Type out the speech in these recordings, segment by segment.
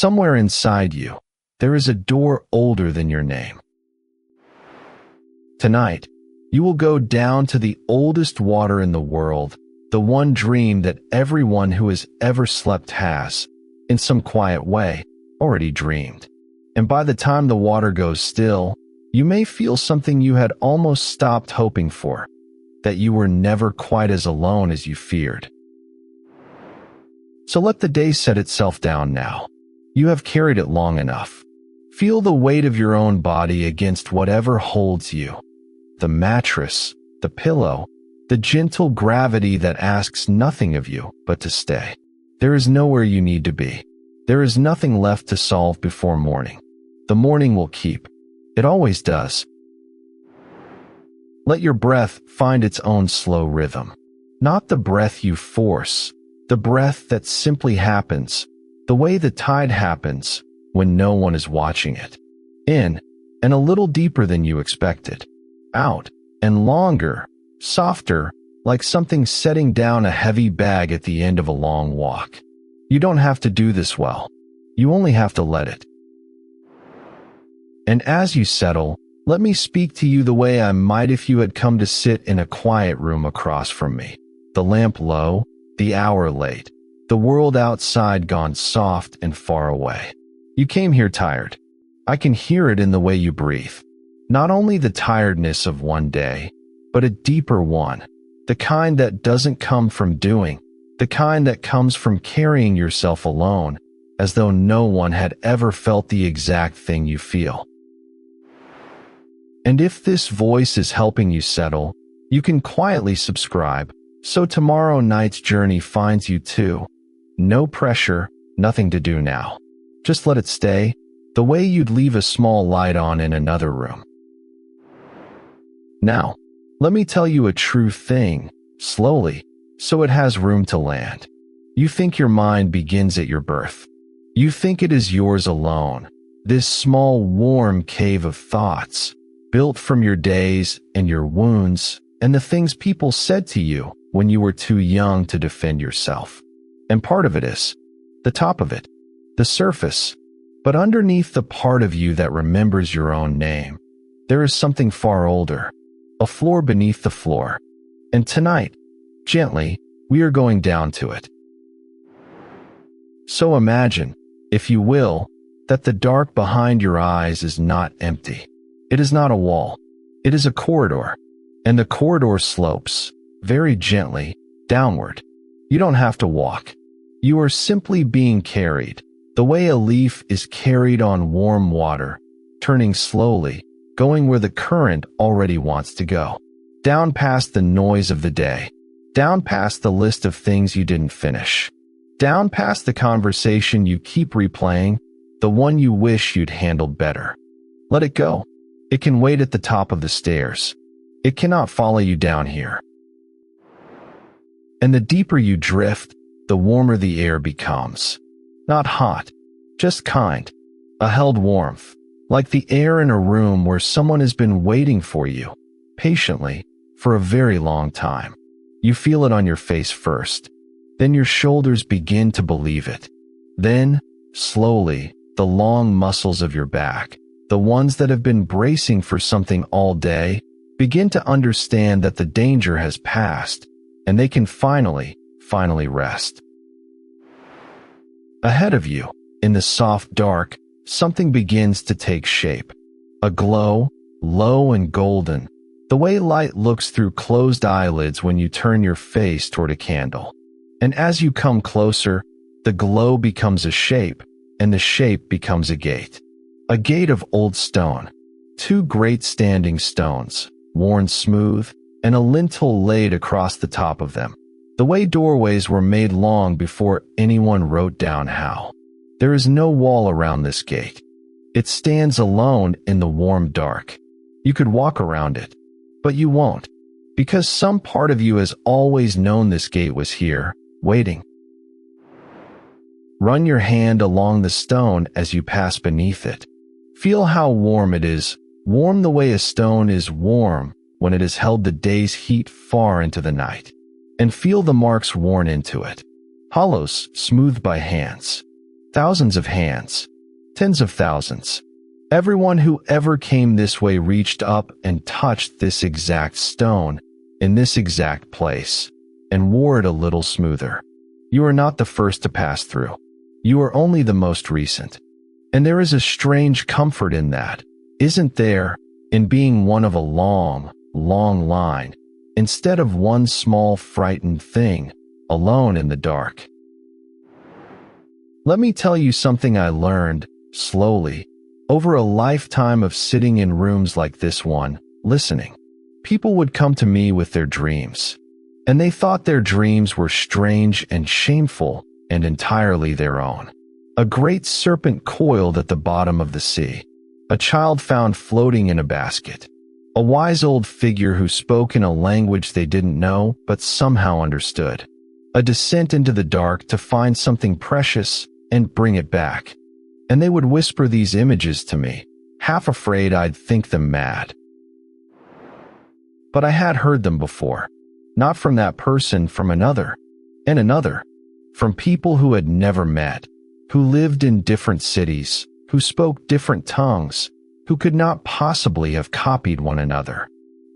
Somewhere inside you, there is a door older than your name. Tonight, you will go down to the oldest water in the world, the one dream that everyone who has ever slept has, in some quiet way, already dreamed. And by the time the water goes still, you may feel something you had almost stopped hoping for, that you were never quite as alone as you feared. So let the day set itself down now. You have carried it long enough. Feel the weight of your own body against whatever holds you. The mattress, the pillow, the gentle gravity that asks nothing of you but to stay. There is nowhere you need to be. There is nothing left to solve before morning. The morning will keep. It always does. Let your breath find its own slow rhythm. Not the breath you force, the breath that simply happens, the way the tide happens when no one is watching it. In, and a little deeper than you expected. Out, and longer, softer, like something setting down a heavy bag at the end of a long walk. You don't have to do this well. You only have to let it. And as you settle, let me speak to you the way I might if you had come to sit in a quiet room across from me. The lamp low, the hour late, the world outside gone soft and far away. You came here tired. I can hear it in the way you breathe. Not only the tiredness of one day, but a deeper one, the kind that doesn't come from doing, the kind that comes from carrying yourself alone, as though no one had ever felt the exact thing you feel. And if this voice is helping you settle, you can quietly subscribe, so tomorrow night's journey finds you too. No pressure, nothing to do now. Just let it stay, the way you'd leave a small light on in another room. Now, let me tell you a true thing, slowly, so it has room to land. You think your mind begins at your birth. You think it is yours alone, this small warm cave of thoughts, built from your days and your wounds and the things people said to you when you were too young to defend yourself. And part of it is, the top of it, the surface, but underneath the part of you that remembers your own name, there is something far older. A floor beneath the floor. And tonight, gently, we are going down to it. So imagine, if you will, that the dark behind your eyes is not empty. It is not a wall. It is a corridor. And the corridor slopes, very gently, downward. You don't have to walk. You are simply being carried, the way a leaf is carried on warm water, turning slowly, going where the current already wants to go. Down past the noise of the day. Down past the list of things you didn't finish. Down past the conversation you keep replaying, the one you wish you'd handled better. Let it go. It can wait at the top of the stairs. It cannot follow you down here. And the deeper you drift, the warmer the air becomes. Not hot, just kind. A held warmth. Like the air in a room where someone has been waiting for you, patiently, for a very long time. You feel it on your face first. Then your shoulders begin to believe it. Then, slowly, the long muscles of your back, the ones that have been bracing for something all day, begin to understand that the danger has passed, and they can finally rest. Ahead of you, in the soft dark, something begins to take shape. A glow, low and golden, the way light looks through closed eyelids when you turn your face toward a candle. And as you come closer, the glow becomes a shape, and the shape becomes a gate. A gate of old stone, two great standing stones, worn smooth, and a lintel laid across the top of them, the way doorways were made long before anyone wrote down how. There is no wall around this gate. It stands alone in the warm dark. You could walk around it, but you won't, because some part of you has always known this gate was here, waiting. Run your hand along the stone as you pass beneath it. Feel how warm it is, warm the way a stone is warm when it has held the day's heat far into the night. And feel the marks worn into it, hollows smoothed by hands. Thousands of hands. Tens of thousands. Everyone who ever came this way reached up and touched this exact stone, in this exact place, and wore it a little smoother. You are not the first to pass through. You are only the most recent. And there is a strange comfort in that, isn't there, in being one of a long, long line, instead of one small frightened thing, alone in the dark. Let me tell you something I learned, slowly, over a lifetime of sitting in rooms like this one, listening. People would come to me with their dreams, and they thought their dreams were strange and shameful and entirely their own. A great serpent coiled at the bottom of the sea, a child found floating in a basket, a wise old figure who spoke in a language they didn't know but somehow understood, a descent into the dark to find something precious and bring it back. And they would whisper these images to me, half afraid I'd think them mad. But I had heard them before, not from that person, from another, and another, from people who had never met, who lived in different cities, who spoke different tongues, who could not possibly have copied one another.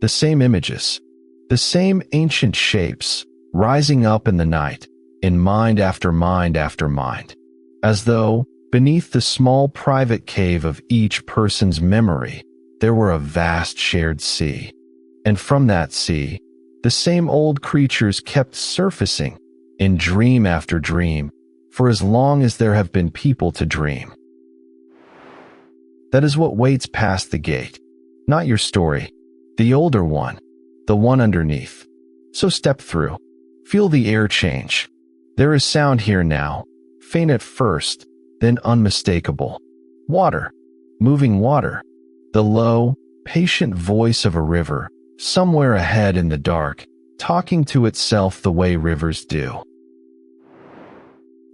The same images, the same ancient shapes, rising up in the night, in mind after mind after mind, as though, beneath the small private cave of each person's memory, there were a vast shared sea. And from that sea, the same old creatures kept surfacing, in dream after dream, for as long as there have been people to dream. That is what waits past the gate, not your story, the older one, the one underneath. So step through, feel the air change. There is sound here now, faint at first, then unmistakable. Water, moving water, the low, patient voice of a river, somewhere ahead in the dark, talking to itself the way rivers do.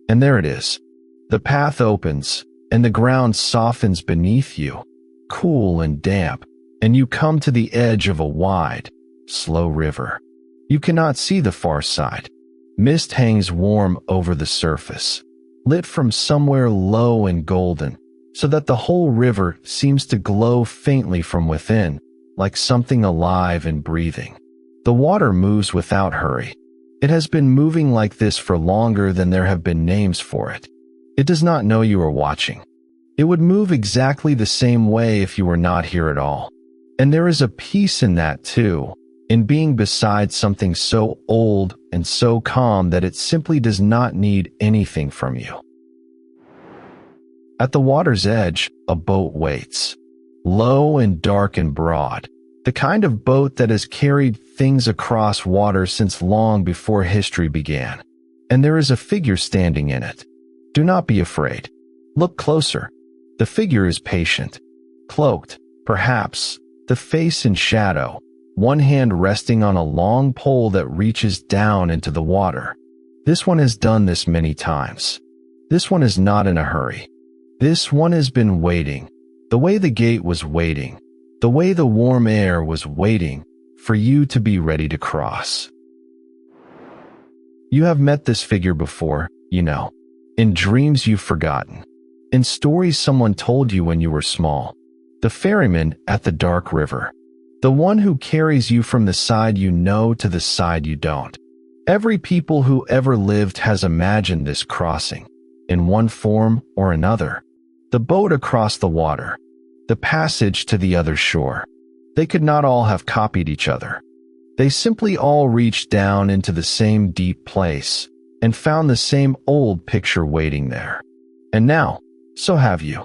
And there it is. The path opens, and the ground softens beneath you, cool and damp, and you come to the edge of a wide, slow river. You cannot see the far side. Mist hangs warm over the surface, lit from somewhere low and golden, so that the whole river seems to glow faintly from within, like something alive and breathing. The water moves without hurry. It has been moving like this for longer than there have been names for it. It does not know you are watching. It would move exactly the same way if you were not here at all. And there is a peace in that too, in being beside something so old and so calm that it simply does not need anything from you. At the water's edge, a boat waits, low and dark and broad, the kind of boat that has carried things across water since long before history began. And there is a figure standing in it. Do not be afraid. Look closer. The figure is patient, cloaked, perhaps, the face in shadow, one hand resting on a long pole that reaches down into the water. This one has done this many times. This one is not in a hurry. This one has been waiting, the way the gate was waiting, the way the warm air was waiting for you to be ready to cross. You have met this figure before, you know, in dreams you've forgotten, in stories someone told you when you were small. The ferryman at the dark river. The one who carries you from the side you know to the side you don't. Every people who ever lived has imagined this crossing, in one form or another. The boat across the water. The passage to the other shore. They could not all have copied each other. They simply all reached down into the same deep place and found the same old picture waiting there. And now, so have you.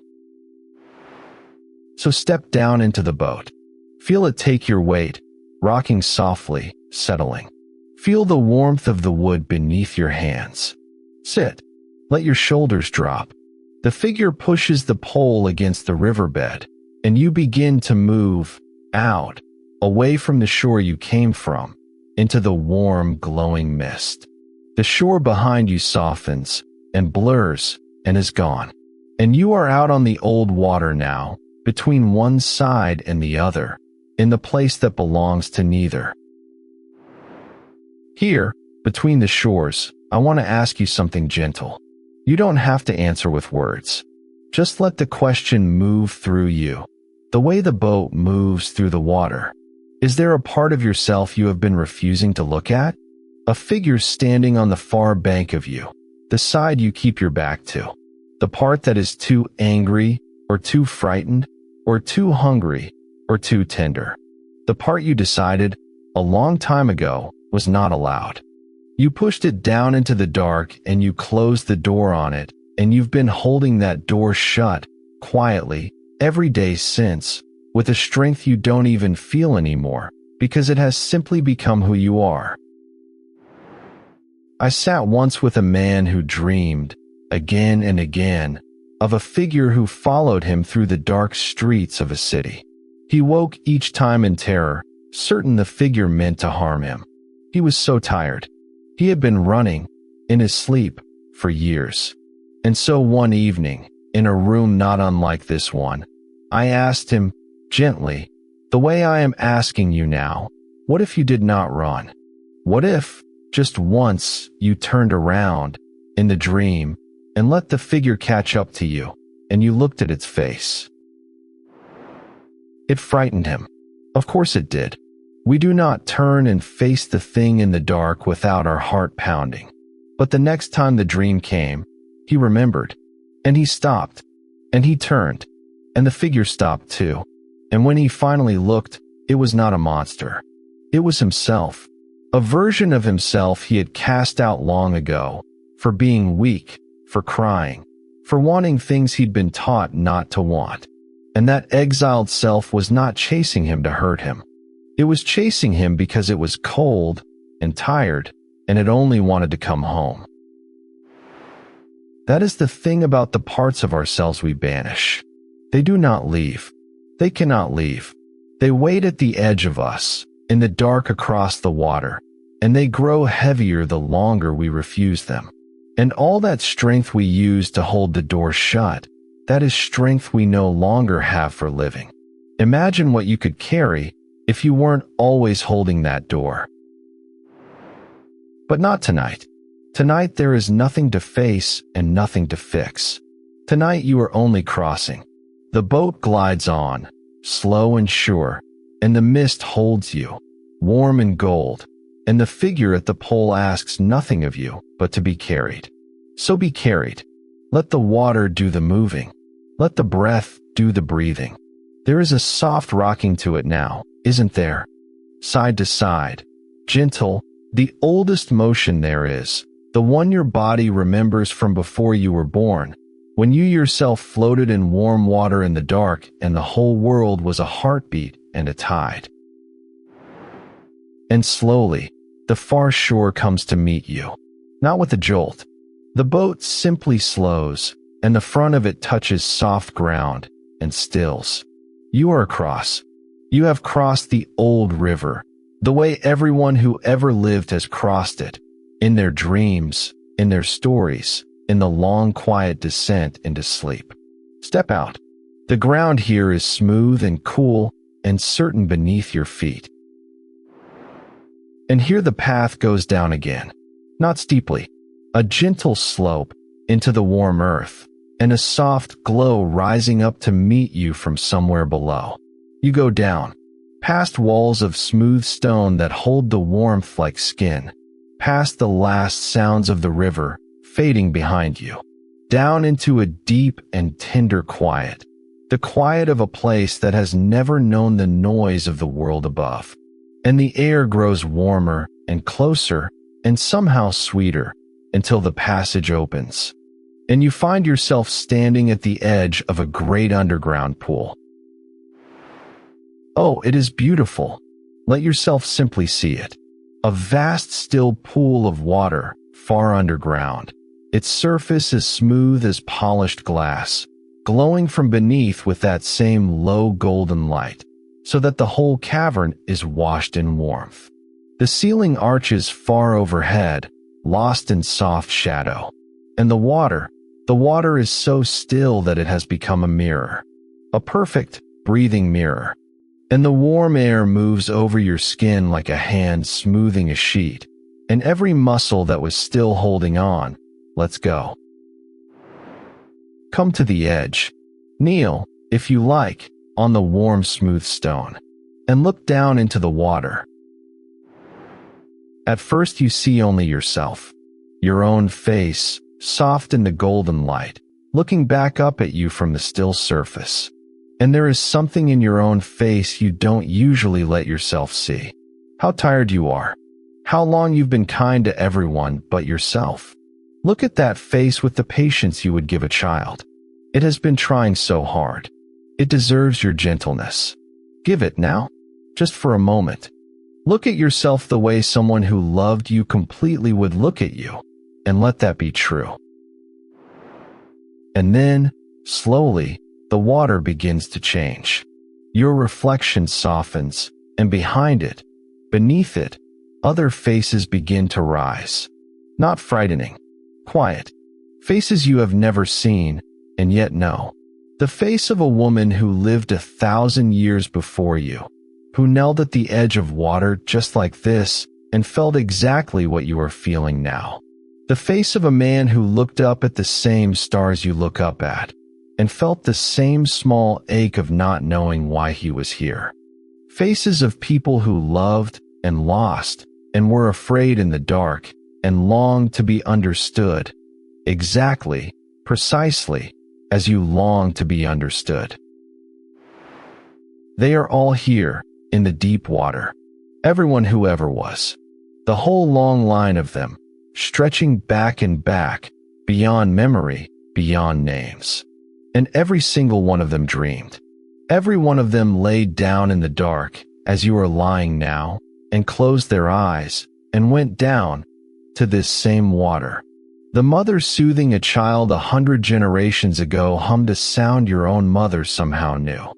So step down into the boat. Feel it take your weight, rocking softly, settling. Feel the warmth of the wood beneath your hands. Sit. Let your shoulders drop. The figure pushes the pole against the riverbed, and you begin to move out, away from the shore you came from, into the warm, glowing mist. The shore behind you softens and blurs and is gone, and you are out on the old water now, between one side and the other, in the place that belongs to neither. Here, between the shores, I want to ask you something gentle. You don't have to answer with words. Just let the question move through you, the way the boat moves through the water. Is there a part of yourself you have been refusing to look at? A figure standing on the far bank of you, the side you keep your back to. The part that is too angry, or too frightened, or too hungry, or too tender. The part you decided, a long time ago, was not allowed. You pushed it down into the dark and you closed the door on it, and you've been holding that door shut, quietly, every day since, with a strength you don't even feel anymore, because it has simply become who you are. I sat once with a man who dreamed, again and again, of a figure who followed him through the dark streets of a city. He woke each time in terror, certain the figure meant to harm him. He was so tired. He had been running, in his sleep, for years. And so one evening, in a room not unlike this one, I asked him, gently, the way I am asking you now, what if you did not run? What if, just once, you turned around, in the dream, and let the figure catch up to you, and you looked at its face? It frightened him. Of course it did. We do not turn and face the thing in the dark without our heart pounding. But the next time the dream came, he remembered, and he stopped, and he turned, and the figure stopped too. And when he finally looked, it was not a monster. It was himself, a version of himself he had cast out long ago, for being weak, for crying, for wanting things he'd been taught not to want. And that exiled self was not chasing him to hurt him. It was chasing him because it was cold and tired, and it only wanted to come home. That is the thing about the parts of ourselves we banish. They do not leave. They cannot leave. They wait at the edge of us, in the dark across the water, and they grow heavier the longer we refuse them. And all that strength we use to hold the door shut, that is strength we no longer have for living. Imagine what you could carry if you weren't always holding that door. But not tonight. Tonight there is nothing to face and nothing to fix. Tonight you are only crossing. The boat glides on, slow and sure, and the mist holds you, warm and gold, and the figure at the pole asks nothing of you but to be carried. So be carried. Let the water do the moving. Let the breath do the breathing. There is a soft rocking to it now, isn't there? Side to side, gentle, the oldest motion there is, the one your body remembers from before you were born, when you yourself floated in warm water in the dark and the whole world was a heartbeat and a tide. And slowly, the far shore comes to meet you, not with a jolt. The boat simply slows, and the front of it touches soft ground and stills. You are across. You have crossed the old river, the way everyone who ever lived has crossed it, in their dreams, in their stories, in the long quiet descent into sleep. Step out. The ground here is smooth and cool and certain beneath your feet. And here the path goes down again, not steeply, a gentle slope into the warm earth, and a soft glow rising up to meet you from somewhere below. You go down, past walls of smooth stone that hold the warmth like skin, past the last sounds of the river fading behind you, down into a deep and tender quiet, the quiet of a place that has never known the noise of the world above. And the air grows warmer and closer and somehow sweeter until the passage opens, and you find yourself standing at the edge of a great underground pool. Oh, it is beautiful. Let yourself simply see it. A vast still pool of water, far underground, its surface as smooth as polished glass, glowing from beneath with that same low golden light, so that the whole cavern is washed in warmth. The ceiling arches far overhead, lost in soft shadow, and the water is so still that it has become a mirror, a perfect, breathing mirror. And the warm air moves over your skin like a hand smoothing a sheet, and every muscle that was still holding on lets go. Come to the edge. Kneel, if you like, on the warm, smooth stone, and look down into the water. At first you see only yourself, your own face, soft in the golden light, looking back up at you from the still surface. And there is something in your own face you don't usually let yourself see. How tired you are. How long you've been kind to everyone but yourself. Look at that face with the patience you would give a child. It has been trying so hard. It deserves your gentleness. Give it now, just for a moment. Look at yourself the way someone who loved you completely would look at you, and let that be true. And then, slowly, the water begins to change. Your reflection softens, and behind it, beneath it, other faces begin to rise. Not frightening, quiet. Faces you have never seen, and yet know. The face of a woman who lived 1,000 years before you, who knelt at the edge of water just like this and felt exactly what you are feeling now. The face of a man who looked up at the same stars you look up at and felt the same small ache of not knowing why he was here. Faces of people who loved and lost and were afraid in the dark and longed to be understood, exactly, precisely, as you long to be understood. They are all here, in the deep water. Everyone who ever was. The whole long line of them, stretching back and back, beyond memory, beyond names. And every single one of them dreamed. Every one of them laid down in the dark, as you are lying now, and closed their eyes, and went down, to this same water. The mother soothing a child 100 generations ago hummed a sound your own mother somehow knew.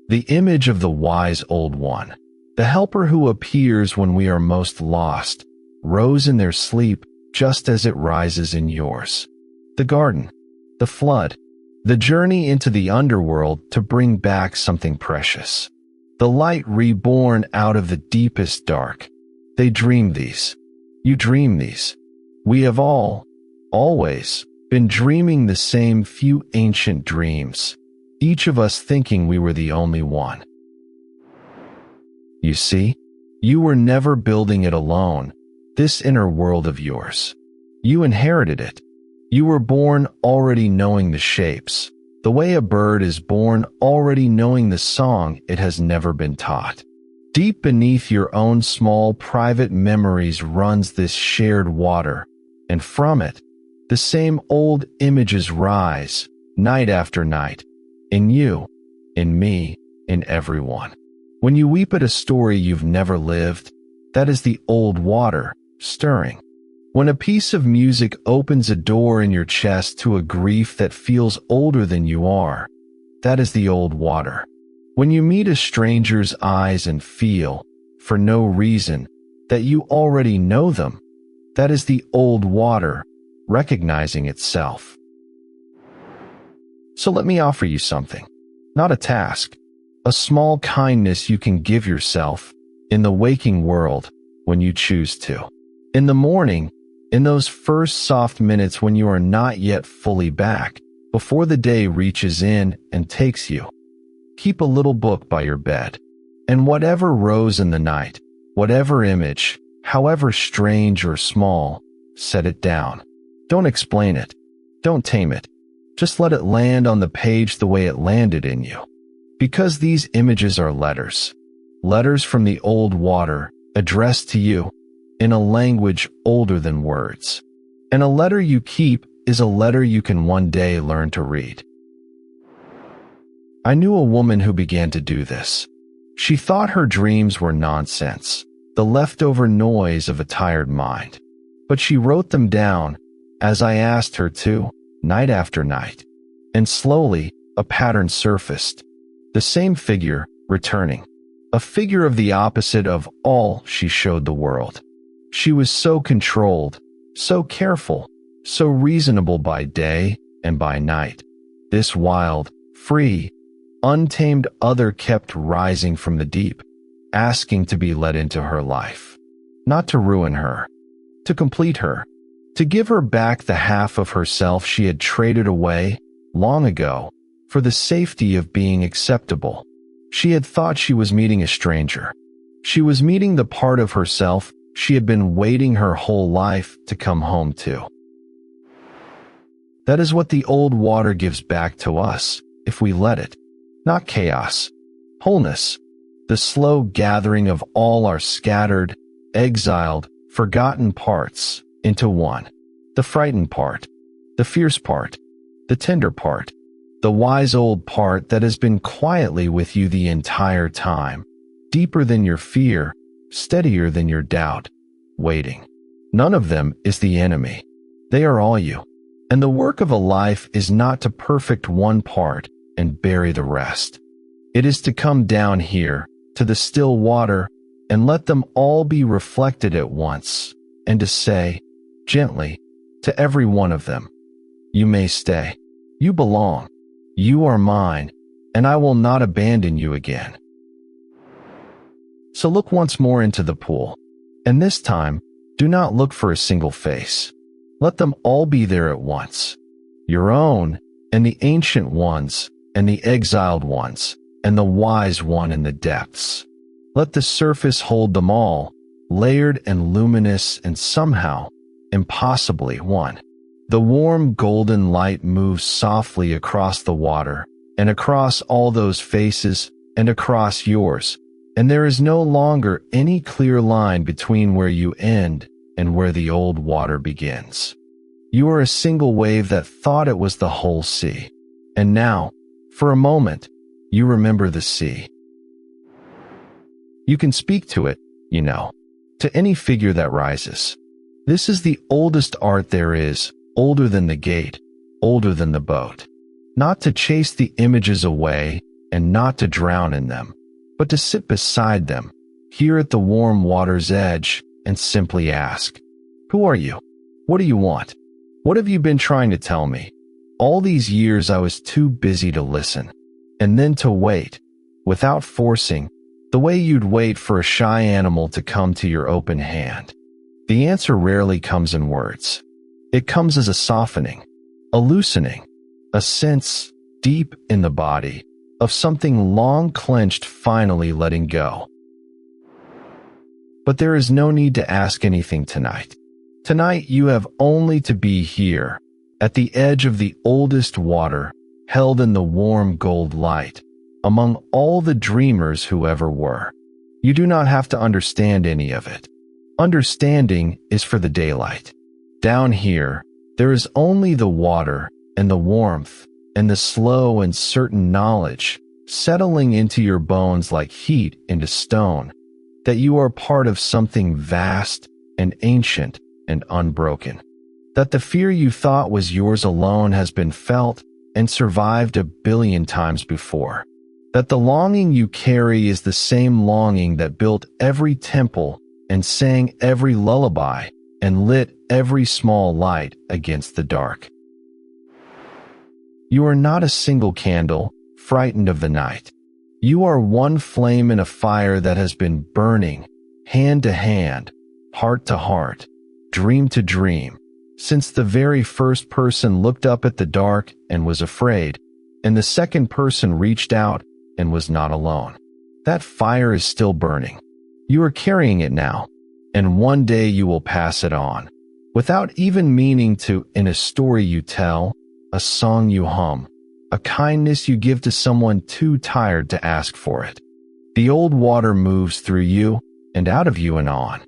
The image of the wise old one, the helper who appears when we are most lost, rose in their sleep just as it rises in yours. The garden, the flood, the journey into the underworld to bring back something precious. The light reborn out of the deepest dark. They dream these. You dream these. We have all, always, been dreaming the same few ancient dreams, each of us thinking we were the only one. You see, you were never building it alone, this inner world of yours. You inherited it. You were born already knowing the shapes, the way a bird is born already knowing the song it has never been taught. Deep beneath your own small private memories runs this shared water, and from it, the same old images rise, night after night, in you, in me, in everyone. When you weep at a story you've never lived, that is the old water, stirring. When a piece of music opens a door in your chest to a grief that feels older than you are, that is the old water. When you meet a stranger's eyes and feel, for no reason, that you already know them, that is the old water, recognizing itself. So let me offer you something, not a task, a small kindness you can give yourself, in the waking world, when you choose to. In the morning, in those first soft minutes when you are not yet fully back, before the day reaches in and takes you, keep a little book by your bed. And whatever rose in the night, whatever image, however strange or small, set it down. Don't explain it. Don't tame it. Just let it land on the page the way it landed in you. Because these images are letters. Letters from the old water, addressed to you, in a language older than words. And a letter you keep is a letter you can one day learn to read. I knew a woman who began to do this. She thought her dreams were nonsense, the leftover noise of a tired mind. But she wrote them down, as I asked her to, night after night. And slowly, a pattern surfaced. The same figure, returning. A figure of the opposite of all she showed the world. She was so controlled, so careful, so reasonable by day and by night. This wild, free, untamed other kept rising from the deep, asking to be let into her life. Not to ruin her, to complete her, to give her back the half of herself she had traded away, long ago, for the safety of being acceptable. She had thought she was meeting a stranger. She was meeting the part of herself she had been waiting her whole life to come home to. That is what the old water gives back to us, if we let it. Not chaos. Wholeness. The slow gathering of all our scattered, exiled, forgotten parts into one. The frightened part. The fierce part. The tender part. The wise old part that has been quietly with you the entire time. Deeper than your fear, steadier than your doubt. Waiting. None of them is the enemy. They are all you. And the work of a life is not to perfect one part and bury the rest. It is to come down here, to the still water, and let them all be reflected at once, and to say, gently, to every one of them, you may stay. You belong. You are mine, and I will not abandon you again. So look once more into the pool, and this time, do not look for a single face. Let them all be there at once. Your own, and the ancient ones, and the exiled ones, and the wise one in the depths. Let the surface hold them all, layered and luminous and somehow, impossibly one. The warm golden light moves softly across the water, and across all those faces, and across yours, and there is no longer any clear line between where you end and where the old water begins. You are a single wave that thought it was the whole sea. And now, for a moment, you remember the sea. You can speak to it, you know, to any figure that rises. This is the oldest art there is, older than the gate, older than the boat. Not to chase the images away and not to drown in them, but to sit beside them, here at the warm water's edge, and simply ask, who are you? What do you want? What have you been trying to tell me? All these years I was too busy to listen, and then to wait, without forcing, the way you'd wait for a shy animal to come to your open hand. The answer rarely comes in words. It comes as a softening, a loosening, a sense, deep in the body, of something long clenched finally letting go. But there is no need to ask anything tonight. Tonight you have only to be here, at the edge of the oldest water, held in the warm gold light, among all the dreamers who ever were. You do not have to understand any of it. Understanding is for the daylight. Down here, there is only the water and the warmth and the slow and certain knowledge settling into your bones like heat into stone, that you are part of something vast and ancient and unbroken. That the fear you thought was yours alone has been felt and survived 1 billion times before. That the longing you carry is the same longing that built every temple and sang every lullaby and lit every small light against the dark. You are not a single candle, frightened of the night. You are one flame in a fire that has been burning, hand to hand, heart to heart, dream to dream, since the very first person looked up at the dark and was afraid, and the second person reached out and was not alone. That fire is still burning. You are carrying it now, and one day you will pass it on, without even meaning to, in a story you tell, a song you hum, a kindness you give to someone too tired to ask for it. The old water moves through you and out of you and on.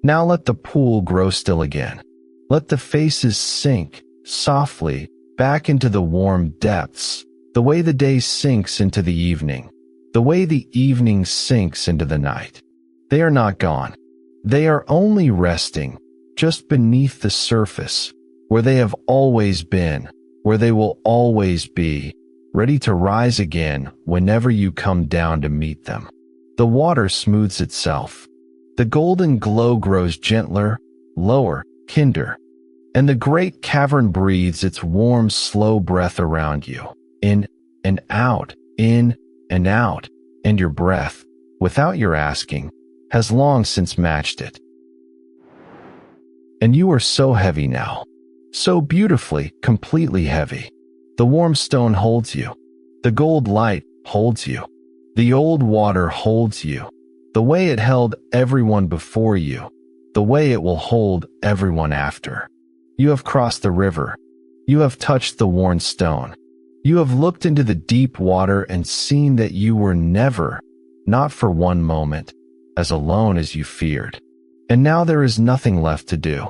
Now let the pool grow still again. Let the faces sink, softly, back into the warm depths, the way the day sinks into the evening, the way the evening sinks into the night. They are not gone. They are only resting, just beneath the surface, where they have always been, where they will always be, ready to rise again whenever you come down to meet them. The water smooths itself. The golden glow grows gentler, lower, kinder, and the great cavern breathes its warm, slow breath around you, in and out, and your breath, without your asking, has long since matched it. And you are so heavy now, So beautifully, completely heavy. The warm stone holds you. The gold light holds you. The old water holds you. The way it held everyone before you. The way it will hold everyone after. You have crossed the river. You have touched the worn stone. You have looked into the deep water and seen that you were never, not for one moment, as alone as you feared. And now there is nothing left to do,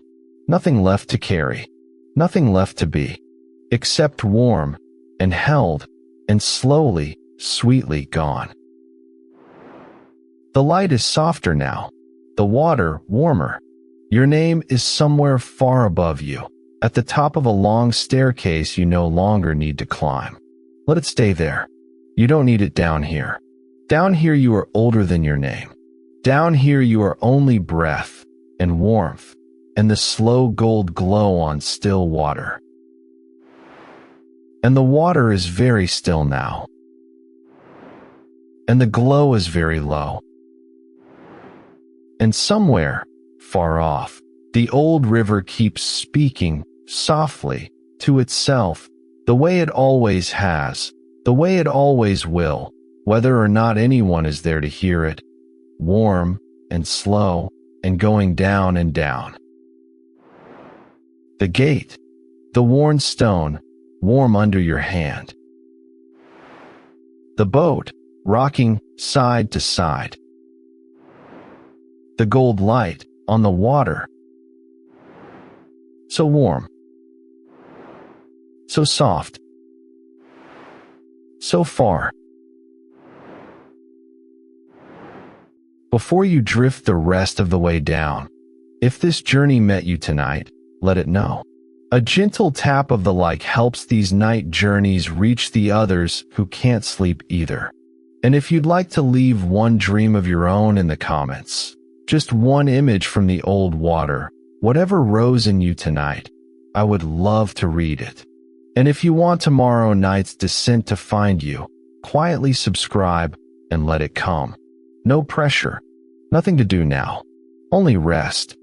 nothing left to carry, nothing left to be, except warm and held and slowly, sweetly gone. The light is softer now, the water warmer. Your name is somewhere far above you, at the top of a long staircase you no longer need to climb. Let it stay there. You don't need it down here. Down here you are older than your name. Down here you are only breath and warmth and the slow gold glow on still water. And the water is very still now. And the glow is very low. And somewhere, far off, the old river keeps speaking softly to itself, the way it always has, the way it always will, whether or not anyone is there to hear it, warm and slow and going down and down. The gate, the worn stone, warm under your hand. The boat, rocking side to side. The gold light on the water. So warm. So soft. So far. Before you drift the rest of the way down, if this journey met you tonight, let it know. A gentle tap of the like helps these night journeys reach the others who can't sleep either. And if you'd like to leave one dream of your own in the comments, just one image from the old water, whatever rose in you tonight, I would love to read it. And if you want tomorrow night's descent to find you, quietly subscribe and let it come. No pressure, nothing to do now, only rest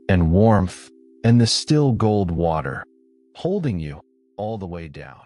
and warmth and the still gold water holding you all the way down.